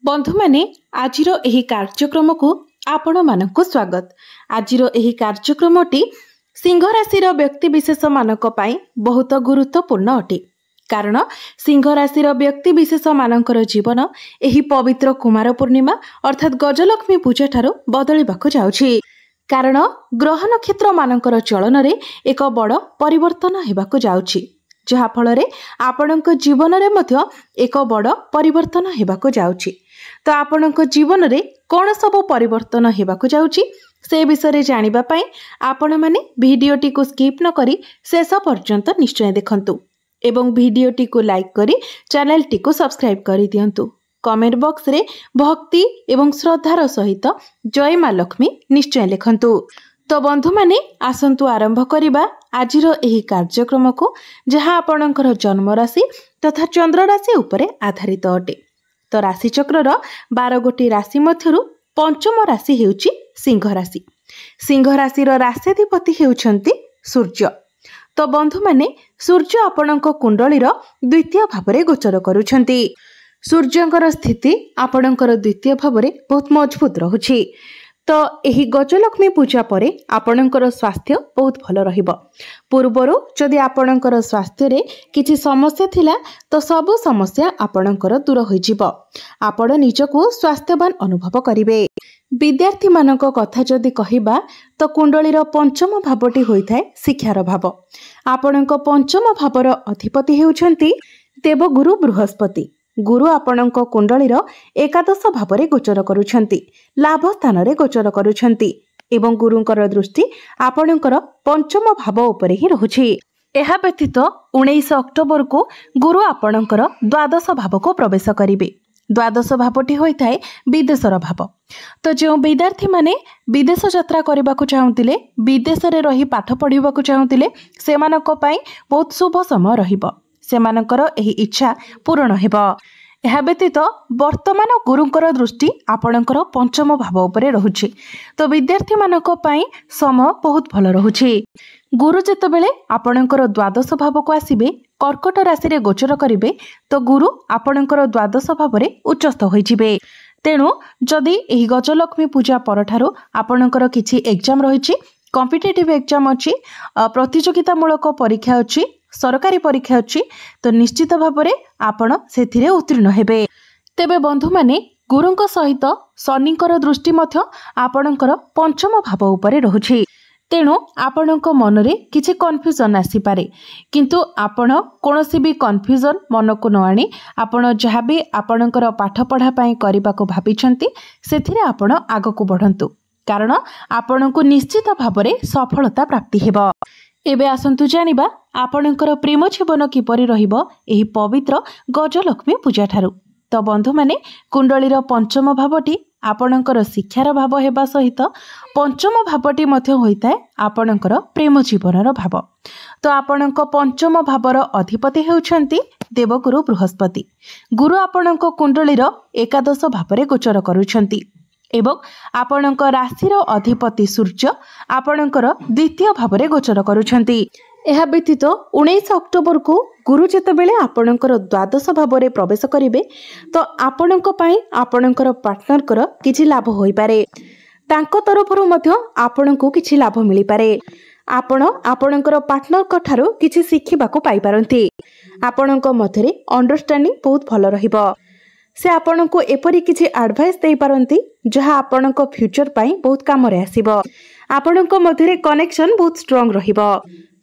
बंधु माने आजिर एही कार्यक्रम को आपण मानकु स्वागत। आजिर एही कार्यक्रमटी सिंह राशि व्यक्ति विशेष मानक पई बहुत गुरुत्वपूर्ण अटे। कारण सिंह राशि व्यक्ति विशेष मानकर जीवन एही पवित्र कुमार पूर्णिमा अर्थात गजलक्ष्मी पूजा ठारो बदलिबाकु जाउछि। कारण ग्रह नक्षत्र मानकर चलन रे एक बड़ परिवर्तन हेबाकु जाउछि, जहा फलरे आपणक जीवन रे मध्य एक बड़ परिवर्तन हेबाकु जाउछि। तो आपणक जीवन रे कोन सब परिवर्तन हेबाकु जाउछि से विषय जानिबा पई आपण माने भिडियोटी को स्किप न करी शेष पर्यंत निश्चय देखंतु एवं भिडियोटी को लाइक करी चैनल टी को सब्सक्राइब करी दियंतु। कमेंट बॉक्स रे भक्ति एवं श्रद्धार सहित जय मां लक्ष्मी निश्चय लिखंतु। तो बंधु माने आसंतु आरंभ करिबा आजिर एही कार्यक्रम को, जहां आपणकर जन्म राशि तथा चंद्र राशि उपरे आधारित अटे। तो राशि चक्रर 12 गोटी राशि मध्यरु पंचम राशि हेउची सिंह राशि। सिंह राशि राष्ट्राधिपति हेउछंती सूर्य। तो बंधु माने सूर्य आपणक कुंडलीर द्वितीय भावरे गोचर करूछंती। सूर्यंकर स्थिति आपणकर द्वितीय भावरे बहुत मजबूत रहुछि। तो एही गजलक्ष्मी पूजा परे आपणकर स्वास्थ्य बहुत भल रहिबो। पूर्वरु जदि आपणकर स्वास्थ्य रे किछि समस्या थिला तो सबु समस्या आपणकर दूर होई जिवो। आपण निजको स्वास्थ्यवान अनुभव करिवे। विद्यार्थी मानक कथा जदि कहिबा तो कुंडलीर पंचम भावटी होइथाय शिक्षार भाव। आपणक पंचम भावर अधिपति हेउछंती देवगुरु बृहस्पति। गुरु आपणक कुंडलीर एकादश भावरे गोचर करूछंती, लाभ स्थान रे गोचर करूछंती एवं गुरुंकर दृष्टि आपणकर पंचम भाव उपरे ही रहुछि। एहा व्यतीत 19 अक्टोबर को गुरु आपणकर द्वादश भाव को प्रवेश करिवे। द्वादश भावटी होइथाय विदेशर भाव। तो जो विद्यार्थी माने विदेश यात्रा करबाकू चाहुतिले, विदेश रे रही पाठ पढिबाकू चाहुतिले, सेमानक पई बहुत शुभ समय रहिबो। सेमानकर एही इच्छा पूर्ण हेबो। एहा व्यतीत वर्तमान गुरुंकर दृष्टि आपणकर पंचम भाव उपरे रहुछि। तो विद्यार्थी मानक पई समय बहुत भल रहुछि। गुरु जेतेबेले आपणकर द्वादश भाव को आसीबे, कर्कट राशि रे गोचर करिवे, तो गुरु आपणकर द्वादश भाव रे उच्चस्थ होई जिवे। तेणु जदि एही गजलक्ष्मी पूजा परठारो आपणकर किछि एग्जाम रहिछि, कॉम्पिटिटिव एग्जाम अछि, प्रतियोगितामूलक परीक्षा अछि, सरकारी परीक्षा अछि, तो निश्चित भावरे आपण सेथिरे उत्तीर्ण हेबे। तेबे बंधु माने गुरुंक सहित शनिकर दृष्टि मध्य आपणकर पंचम भाव उपरे रहुछि। तेणु आपणक मनरे किछि कन्फ्यूजन आसी पारे, किंतु आपण कोनोसी भी कन्फ्यूजन मनको न आनी आपण जहाँ भी आपणकर पाठ पढ़ा पई करिबाको भाबिछंती सेथिरे आपण आगको बढ़ंतु। कारण आपणको निश्चित भावरे सफलता प्राप्ति हेबो। एबे आसंतु जानिबा आपणकर प्रेम जीवन किपरि रहिबो एही पवित्र गजलक्ष्मी पूजा ठारू। तो बंधु माने कुंडलीर पंचम भावटी आपणकर शिक्षार भाव हेबा सहित पंचम भावटी मध्य होइताय आपणकर प्रेम जीवनर भाव। तो आपणक पंचम भावर अधिपति हेउछंती देवगुरु बृहस्पति। गुरु आपणक कुंडलीर एकादश भावरे गोचर करूछंती एवं आपणक राशिर अधिपति सूर्य आपणकर द्वितीय भावरे गोचर करूछंती। एहा व्यतीत 19 अक्टोबर को गुरु जेतेबेले आपणकर द्वादश भावरे प्रवेश करिवे, तो आपणक पई आपणकर पार्टनरकर किछि लाभ होई पारे। तांको तरफरु मध्य आपणको किछि लाभ मिली पारे। आपण आपणकर पार्टनरक ठारू किछि शिखिबाको पाई पारंती। आपणक मध्यरे अंडरस्टैंडिंग बहुत भल रहिबो। से आपणको एपरि किछि एडवाइस देई पारंती जहा आपणक फ्यूचर पई बहुत काम रे आसीबो। आपणक मध्यरे कनेक्शन बहुत स्ट्रांग रहिबो।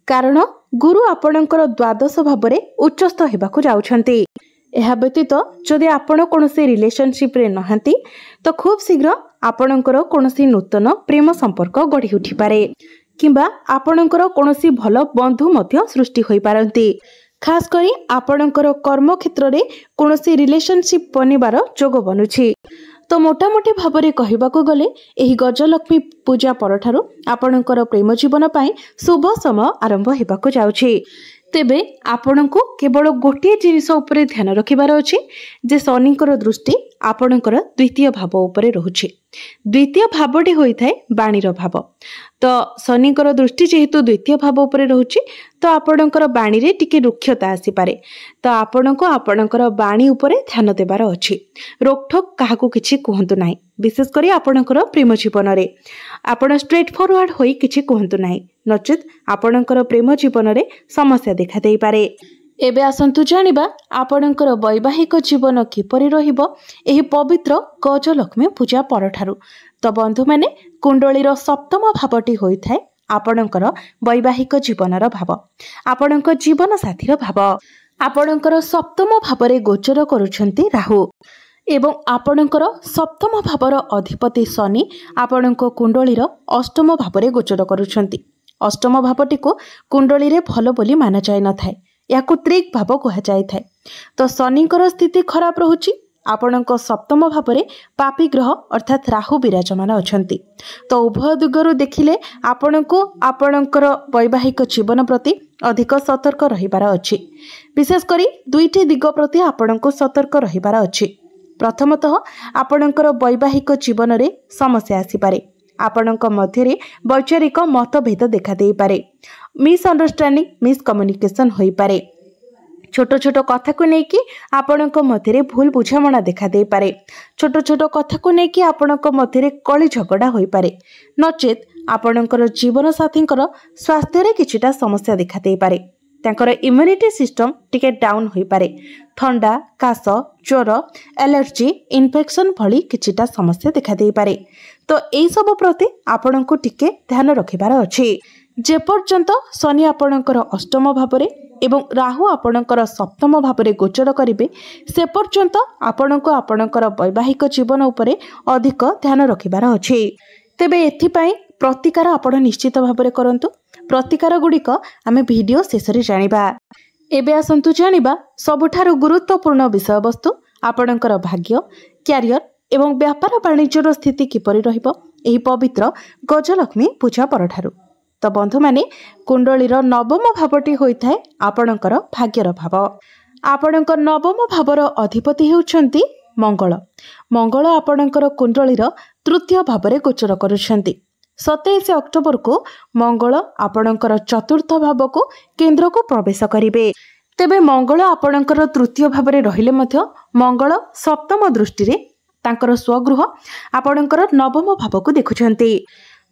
कारण गुरु आपणकर द्वादश भावरे उच्चस्थ हेबाकू जाउछंती। एहा व्यतीत जदि आपण कोनोसी रिलेशनशिप रे नहांती, तो खूब शीघ्र आपणकर कोनोसी नूतन प्रेम संपर्क गढ़ी उठी पारे, किंबा आपणकर कोनोसी भल बंधु मध्य सृष्टि होई पारंती। खास करी आपणकर कर्म क्षेत्र रे कोनोसी रिलेशनशिप बनिबार जोग बनुछि। तो मोटामोटी भावरे कहिबाकू गले एही गजलक्ष्मी पूजा परठारू आपणकर प्रेम जीवन पई शुभ समय आरंभ हेबाकू जाउछि। तेबे आपणको केवल गोटे जिनिस उपरे ध्यान रखिबार अछि जे शनिकर दृष्टि आपणकर द्वितीय भाव उपरे रहुछि। द्वितीय भावटी होइथाय बाणीर भाव। तो शनिकर दृष्टि जेहेतु द्वितीय भाव उपरे रहुछि तो आपणकर बाणी रे टिके रुक्षता आसी पारे। तो आपणको आपणकर बाणी उपरे ध्यान देबार अछि। रोकठोक काहाकू किछि कहंतु नाही, विशेष करी आपणकर प्रेम जीवन रे आपण स्ट्रेट फॉरवर्ड होई किछि कहंतु नाही, नचेत आपणकर प्रेम जीवन रे समस्या देखा देई पारे। एबे आसंतु जानिबा आपणकर वैवाहिक जीवन किपरि रहिबो एही पवित्र गजलक्ष्मी पूजा परठारु। तो बंधु माने कुंडलीर सप्तम भावटी होइथाय आपणकर वैवाहिक जीवनर भाव, आपणकर जीवन साथीर भाव। आपणकर सप्तम भावरे गोचर करूछंती राहु एवं आपणकर सप्तम भावर अधिपति शनि आपणक कुंडलीर अष्टम भावरे गोचर करूछंती। अष्टम भावटी को कुंडली रे भलो बोली माना जाय न थाए, याकु त्रिक भाव कहा जाय थाए। तो शनिकर स्थिति खराब रहुछि, आपणक सप्तम भावरे पापी ग्रह अर्थात राहु विराजमान अछंती। तो उभय दिगरु देखिले आपणको आपणकर वैवाहिक जीवन प्रति अधिक सतर्क रहिबार अछि। विशेष करी दुईटी दिग प्रति आपणको सतर्क रहिबार अछि। प्रथमतः आपणकर वैवाहिक जीवन रे समस्या आसी पारे, आपणक मध्यरे वैचारिक मतभेद देखा देई पारे, मिसअंडरस्टैंडिंग मिसकम्युनिकेशन होई पारे। छोट छोट कथा को लेकि आपणक मध्यरे भूल बुझामणा देखा देई पारे। छोट छोट कथा को लेकि आपणक मध्यरे कଳି झगड़ा होई पारे, नचेत आपणकर जीवन साथींकर स्वास्थ्य रे किछिटा समस्या देखा देई पारे। तांकर इम्यूनिटी सिस्टम टिके डाउन होई पारे। ठंडा काश ज्वर एलर्जी इन्फेक्शन भली किछिटा समस्या देखा देई पारे। तो एई सब प्रति आपणको टिके ध्यान रखिबार अछि। जे पर्यंत शनि आपणकर अष्टम भावरे एवं राहु आपणकर सप्तम भावरे गोचर करिवे से पर्यंत आपणको आपणकर वैवाहिक जीवन उपरे अधिक ध्यान रखिबार अछि। तेबे एथिपाई प्रतिकार आपण निश्चित भावरे करंतु। प्रतिकार गुड़िक आमे वीडियो शेषरे जानिबा। एबे आसंतु जानिबा सबुठारु गुरुत्वपूर्ण विषय वस्तु आपणकर भाग्य क्यारियर एवं व्यापार वाणिज्यर स्थिति किपरि रहिबो एही पवित्र गजलक्ष्मी पूजा परठारु। तो बंधु माने कुंडलीर नवम भावटी होइथाय आपणकर भाग्यर भाव। आपणकर नवम भावर अधिपति हेउछंती मंगल। मंगल आपणकर कुंडलीर तृतीय भावरे गोचर करूछंती। 27 अक्टोबर को मंगल आपणकर चतुर्थ भाव को केंद्र को प्रवेश करिवे। तेबे मंगल आपणकर तृतीय भावरे रहिले मध्य मंगल सप्तम दृष्टि रे तांकर स्वगृह आपणकर नवम भाव को देखुछंती।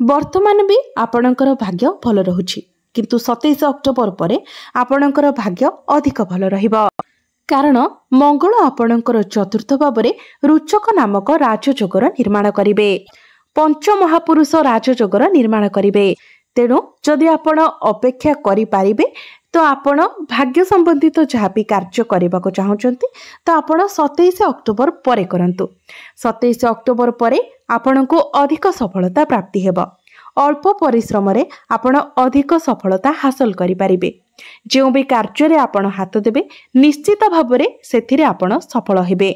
वर्तमान भी आपणकर भाग्य भल रहुछि, किंतु 27 अक्टोबर परे आपणकर भाग्य अधिक भल रहिबो, कारण मंगल आपणकर चतुर्थ भावरे रुचक नामक राजयोगर निर्माण करिवे। पंच महापुरुष राजयोगर निर्माण करिवे। तेणु जदि आपण अपेक्षा करि पारिबे तो आपण भाग्य संबंधित जहाँ भी कार्य करने को चाहते तो आपण 27 अक्टोबर परे करंतु। 27 अक्टोबर परे आपण को अधिक सफलता प्राप्ति हेबो। अल्प परिश्रम रे आपण अधिक सफलता हासिल करि पारिबे। जो भी कार्य रे आपण हाथ देबे निश्चित भाव में सेथिरे आपण सफल हेबे।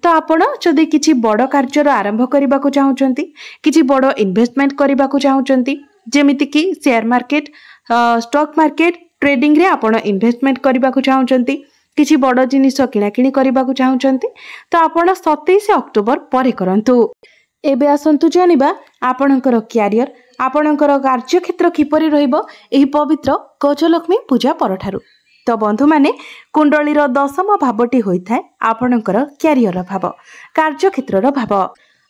तो आपण जदि किछि बड़ कार्य आरंभ करने को चाहते, किछि बड़ इन्वेस्टमेंट करने को चाहते, जेमिति कि share market stock market trading रे आपण इन्वेस्टमेंट करने को चाहते, किछि बड़ जिनिस किणाकिणी करने को चाहते तो आपण 27 अक्टोबर परे करंतु। एबे आसंतु जानिबा आपणकर क्यारियर आपणकर कार्यक्षेत्र किपरि रहिबो एही पवित्र गजलक्ष्मी पूजा परठारु। तो बंधु माने कुंडलीर दशम भावटी होइथाय आपणकर क्यारियर भाव कार्यक्षेत्रर भाव।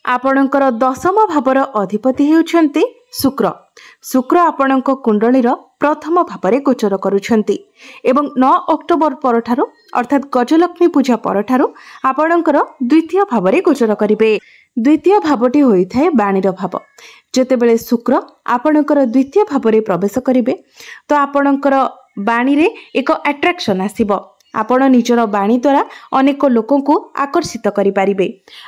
आपणकर दशम भावर अधिपति हेउछंती शुक्र। शुक्र आपणक कुंडलीर प्रथम भावरे गोचर करूछंती एवं 9 अक्टोबर परठारु अर्थात गजलक्ष्मी पूजा परठारु आपणकर द्वितीय भावरे गोचर करिवे। द्वितीय भावटी होइथाय बाणीर भाव। जेतेबेले शुक्र आपणकर द्वितीय भावरे प्रवेश करिवे तो आपणकर बाणी रे एक अट्रैक्शन आसीबो। आपण निजर बाणी द्वारा अनेक लोकों को आकर्षित करि पारिबे।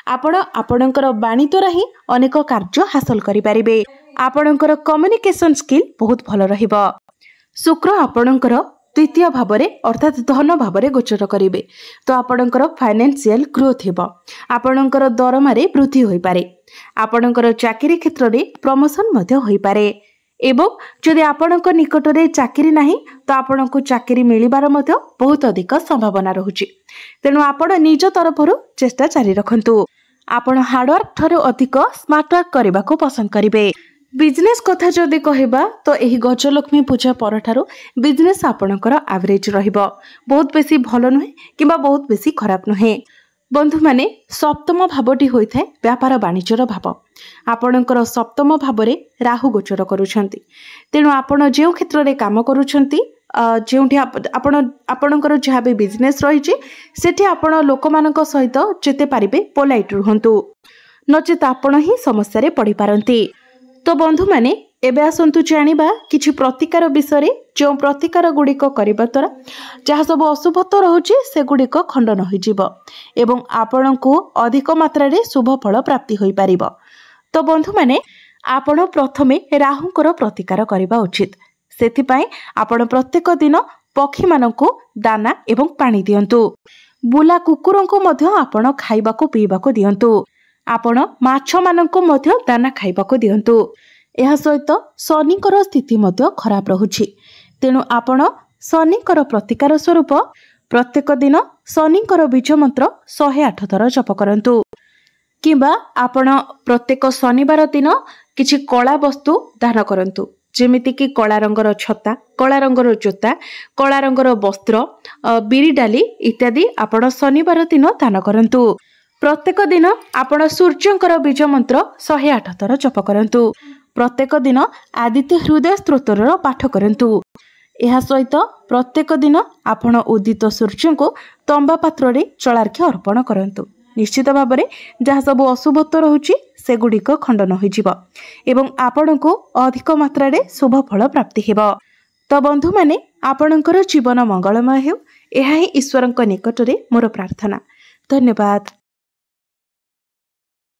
आपण आपणकर बाणी द्वारा ही अनेक कार्य हासिल करि पारिबे। आपणकर कम्युनिकेशन स्किल बहुत भल रहिबो। शुक्र आपणकर द्वितीय भावरे अर्थात धन भावरे गोचर करिवे तो आपणकर फाइनेंशियल ग्रोथ हेबो। आपणकर दरमारे वृद्धि होई पारे। आपणकर चाकरी क्षेत्र रे प्रमोशन मध्य होई पारे एवं जदि आपणक निकट रे चाकरी नाही तो आपणको चाकरी मिलिबार मध्य बहुत अधिक संभावना रहुछि। तेणु आपण निज तरफरु चेष्टा जारी रखंतु। आपण हार्डवर्क ठारू अधिक स्मार्टवर्क करने को पसंद करेंगे। बिजनेस कथा जदि कहबा तो यही गजलक्ष्मी पूजा परठारु बिजनेस आपणकर एवरेज रहिबो। बहुत बेसी भल नुहे कि बहुत बेसी खराब नुहे। बंधु माने सप्तम भावटी होइथाय व्यापार वाणिज्यर भाव। आपणकर सप्तम भावरे राहु गोचर करूछंती। तेणु आपण जे क्षेत्र रे काम करूछंती जेउठी आपणकर जहाँ भी बिजनेस रही सेठी आपण लोक मानक सहित जेते पारिबे पोलाइट रुहंतु, नचेत आपण ही समस्या रे पड़ी पारंती। तो बंधु माने एबे आसंतु जानिबा किछि प्रतिकार विषय जो प्रतिकार गुड़िक करबा द्वारा जहाँ सब अशुभत्व रहुछि से गुड़िक खंडन होइजिबो एवं आपणको अधिक मात्रा रे शुभ फल प्राप्ति होई पारिबो। तो बंधु माने आपण प्रथमे राहुंकर प्रतिकार करबा उचित। सेथिपाई आपण प्रत्येक दिन पक्षी मानकु दाना एवं पानी दियंतु। बुला कुकुरंको मध्य आपण खाइबाको पीबाको दियंतु। आपण माछ मानकु मध्य दाना खाइबाको दियंतु। एहा सहित शनिकर स्थिति मध्य खराब रहुछि। तेणु आपण शनिकर प्रतिकार स्वरूप प्रत्येक दिन शनिकर बीज मंत्र 108 थर जप करंतु। किंबा आपण प्रत्येक शनिवार दिन किछि कला वस्तु दान करंतु, जेमिति कि कला रंगर छता, कला रंगर जोता, कला रंगर वस्त्र, बिरी डाली इत्यादि आपण शनिवार दिन दान करंतु। प्रत्येक दिन आपण सूर्यंकर बीज मंत्र 108 थर जप करंतु। प्रत्येक दिन आदित्य हृदय स्तोत्रर पाठ करंतु। एहा सहित प्रत्येक दिन आपण उदित सूर्य को तंबा पात्र रे जलार्घ्य अर्पण करंतु। निश्चित भाव में जहाँ सब अशुभत्व रहुछि से गुड़िक खंडन होइजिबो एवं आपण को अधिक मात्रा रे शुभ फल प्राप्ति हेबो। तो बंधु माने आपणकर जीवन मंगलमय हेउ, एहा ही ईश्वरंक निकट रे मोर प्रार्थना। धन्यवाद।